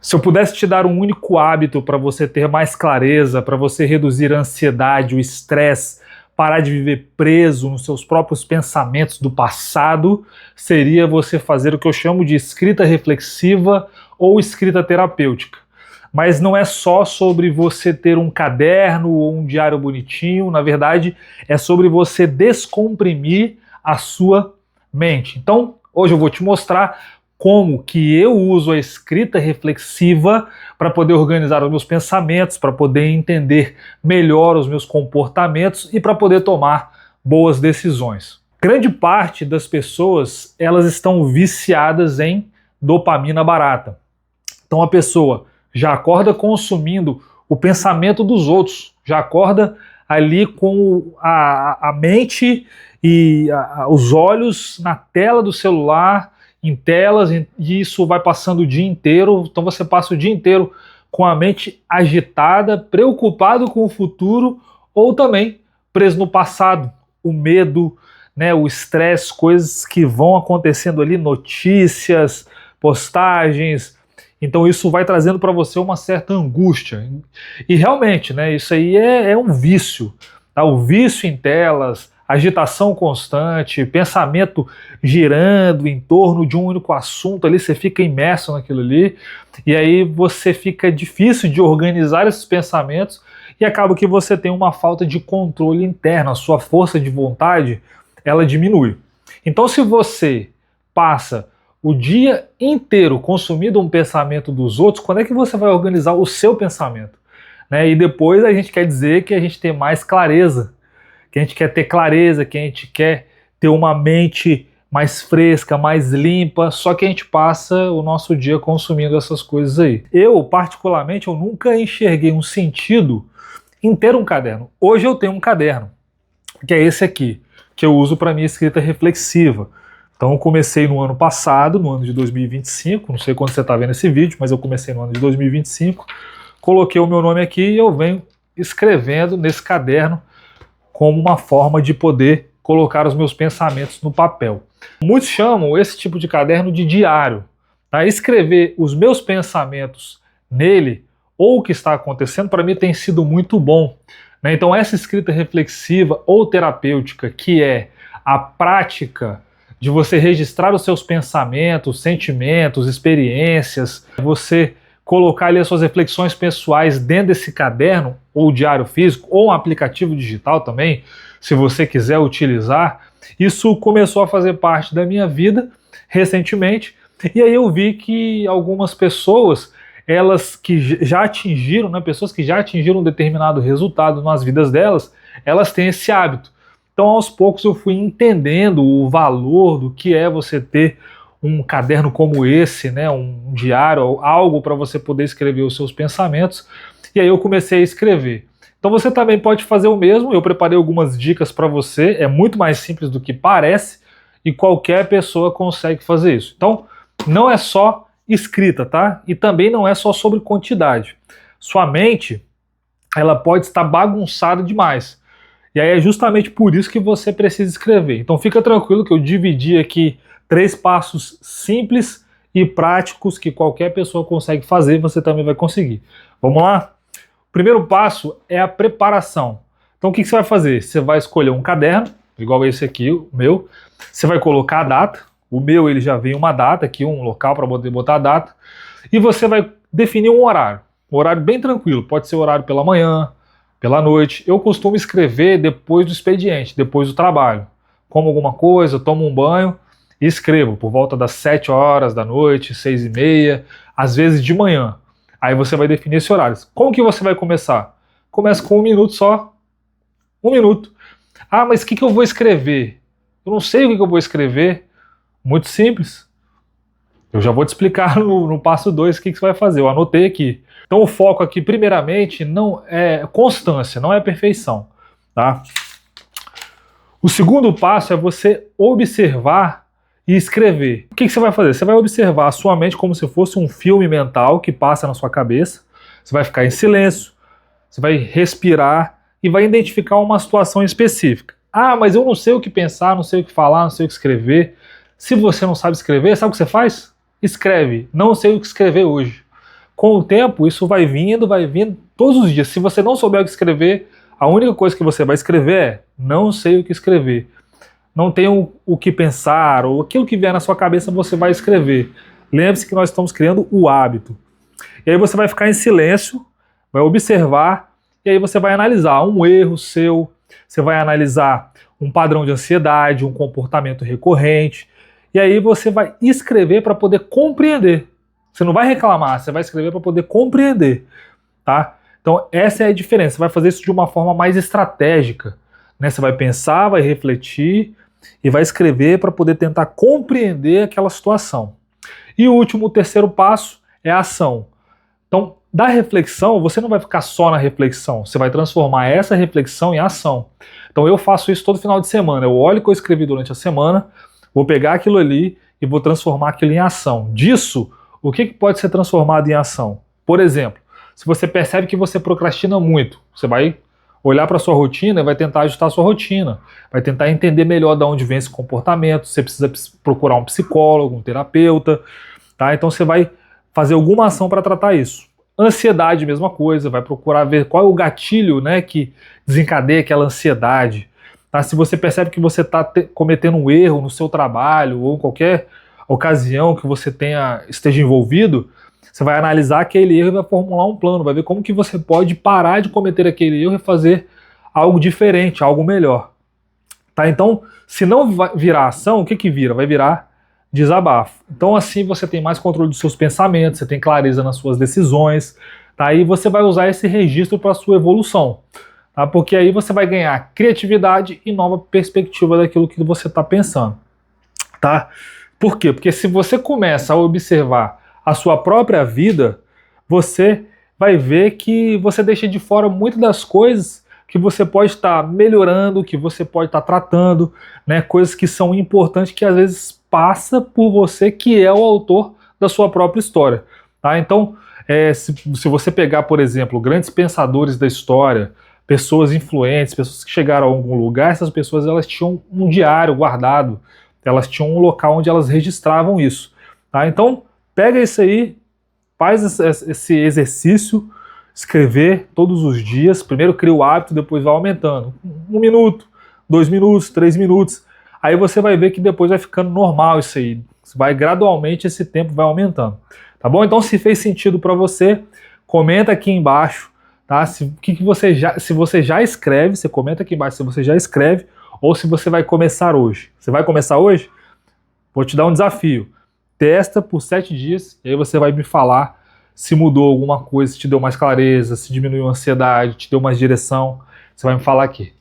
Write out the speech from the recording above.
Se eu pudesse te dar um único hábito para você ter mais clareza, para você reduzir a ansiedade, o estresse, parar de viver preso nos seus próprios pensamentos do passado, seria você fazer o que eu chamo de escrita reflexiva ou escrita terapêutica. Mas não é só sobre você ter um caderno ou um diário bonitinho, na verdade é sobre você descomprimir a sua mente. Então, hoje eu vou te mostrar como que eu uso a escrita reflexiva para poder organizar os meus pensamentos, para poder entender melhor os meus comportamentos e para poder tomar boas decisões. Grande parte das pessoas, elas estão viciadas em dopamina barata. Então a pessoa já acorda consumindo o pensamento dos outros, já acorda ali com a mente e os olhos na tela do celular, em telas, e isso vai passando o dia inteiro. Então você passa o dia inteiro com a mente agitada, preocupado com o futuro ou também preso no passado, o medo, né, o estresse, coisas que vão acontecendo ali, notícias, postagens. Então isso vai trazendo para você uma certa angústia. E realmente, né, isso aí é um vício, tá? O vício em telas, agitação constante, pensamento girando em torno de um único assunto ali, você fica imerso naquilo ali, e aí você fica difícil de organizar esses pensamentos e acaba que você tem uma falta de controle interno, a sua força de vontade, ela diminui. Então se você passa o dia inteiro consumindo um pensamento dos outros, quando é que você vai organizar o seu pensamento? Né? E depois a gente quer dizer que a gente tem mais clareza, que a gente quer ter clareza, que a gente quer ter uma mente mais fresca, mais limpa, só que a gente passa o nosso dia consumindo essas coisas aí. Eu, particularmente, eu nunca enxerguei um sentido em ter um caderno. Hoje eu tenho um caderno, que é esse aqui, que eu uso para minha escrita reflexiva. Então eu comecei no ano passado, no ano de 2025, não sei quando você está vendo esse vídeo, mas eu comecei no ano de 2025, coloquei o meu nome aqui e eu venho escrevendo nesse caderno como uma forma de poder colocar os meus pensamentos no papel. Muitos chamam esse tipo de caderno de diário. Tá? Escrever os meus pensamentos nele, ou o que está acontecendo, para mim tem sido muito bom. Né? Então essa escrita reflexiva ou terapêutica, que é a prática de você registrar os seus pensamentos, sentimentos, experiências, você colocar ali as suas reflexões pessoais dentro desse caderno, ou diário físico, ou um aplicativo digital também, se você quiser utilizar. Isso começou a fazer parte da minha vida recentemente, e aí eu vi que algumas pessoas, elas que já atingiram, né, pessoas que já atingiram um determinado resultado nas vidas delas, elas têm esse hábito. Então aos poucos eu fui entendendo o valor do que é você ter um caderno como esse, né, um diário, algo para você poder escrever os seus pensamentos, e aí eu comecei a escrever. Então você também pode fazer o mesmo, eu preparei algumas dicas para você, é muito mais simples do que parece, e qualquer pessoa consegue fazer isso. Então, não é só escrita, tá? E também não é só sobre quantidade. Sua mente, ela pode estar bagunçada demais, e aí é justamente por isso que você precisa escrever. Então fica tranquilo que eu dividi aqui 3 passos simples e práticos que qualquer pessoa consegue fazer, você também vai conseguir. Vamos lá? O primeiro passo é a preparação. Então o que você vai fazer? Você vai escolher um caderno, igual esse aqui, o meu. Você vai colocar a data. O meu ele já vem uma data aqui, um local para poder botar a data. E você vai definir um horário. Um horário bem tranquilo. Pode ser horário pela manhã, pela noite. Eu costumo escrever depois do expediente, depois do trabalho. Como alguma coisa, tomo um banho e escrevo por volta das 7 horas da noite, 6h30, às vezes de manhã. Aí você vai definir esse horário. Como que você vai começar? Começa com 1 minuto só. 1 minuto. Ah, mas o que eu vou escrever? Eu não sei o que eu vou escrever. Muito simples. Eu já vou te explicar no passo 2 o que você vai fazer. Eu anotei aqui. Então o foco aqui, primeiramente, não é constância, não é perfeição. Tá? O segundo passo é você observar e escrever. O que você vai fazer? Você vai observar a sua mente como se fosse um filme mental que passa na sua cabeça. Você vai ficar em silêncio, você vai respirar e vai identificar uma situação específica. Ah, mas eu não sei o que pensar, não sei o que falar, não sei o que escrever. Se você não sabe escrever, sabe o que você faz? Escreve. Não sei o que escrever hoje. Com o tempo, isso vai vindo todos os dias. Se você não souber o que escrever, a única coisa que você vai escrever é: não sei o que escrever. Não tenho o que pensar, ou aquilo que vier na sua cabeça você vai escrever. Lembre-se que nós estamos criando o hábito. E aí você vai ficar em silêncio, vai observar, e aí você vai analisar um erro seu, você vai analisar um padrão de ansiedade, um comportamento recorrente, e aí você vai escrever para poder compreender. Você não vai reclamar, você vai escrever para poder compreender, tá? Então essa é a diferença, você vai fazer isso de uma forma mais estratégica, né? Você vai pensar, vai refletir e vai escrever para poder tentar compreender aquela situação. E o último, o terceiro passo é a ação. Então, da reflexão, você não vai ficar só na reflexão, você vai transformar essa reflexão em ação. Então eu faço isso todo final de semana, eu olho o que eu escrevi durante a semana, vou pegar aquilo ali e vou transformar aquilo em ação. Disso, o que pode ser transformado em ação? Por exemplo, se você percebe que você procrastina muito, você vai olhar para a sua rotina e vai tentar ajustar a sua rotina, vai tentar entender melhor de onde vem esse comportamento, você precisa procurar um psicólogo, um terapeuta, tá? Então você vai fazer alguma ação para tratar isso. Ansiedade, mesma coisa, vai procurar ver qual é o gatilho, né, que desencadeia aquela ansiedade. Tá? Se você percebe que você está cometendo um erro no seu trabalho ou em qualquer ocasião que você esteja envolvido, você vai analisar aquele erro e vai formular um plano, vai ver como que você pode parar de cometer aquele erro e fazer algo diferente, algo melhor. Tá? Então, se não virar ação, o que vira? Vai virar desabafo. Então assim você tem mais controle dos seus pensamentos, você tem clareza nas suas decisões, tá? E você vai usar esse registro para a sua evolução, tá? Porque aí você vai ganhar criatividade e nova perspectiva daquilo que você está pensando, tá? Por quê? Porque se você começa a observar a sua própria vida, você vai ver que você deixa de fora muitas das coisas que você pode estar melhorando, que você pode estar tratando, né? Coisas que são importantes que às vezes passa por você, que é o autor da sua própria história, tá? Então, se você pegar, por exemplo, grandes pensadores da história, pessoas influentes, pessoas que chegaram a algum lugar, essas pessoas elas tinham um diário guardado, elas tinham um local onde elas registravam isso, tá? Então, pega isso aí, faz esse exercício, escrever todos os dias, primeiro cria o hábito, depois vai aumentando, 1 minuto, 2 minutos, 3 minutos, aí você vai ver que depois vai ficando normal isso aí. Vai gradualmente, esse tempo vai aumentando. Tá bom? Então, se fez sentido para você, comenta aqui embaixo, tá? Se você já escreve, você comenta aqui embaixo se você já escreve ou se você vai começar hoje. Você vai começar hoje? Vou te dar um desafio. Testa por 7 dias e aí você vai me falar se mudou alguma coisa, se te deu mais clareza, se diminuiu a ansiedade, te deu mais direção. Você vai me falar aqui.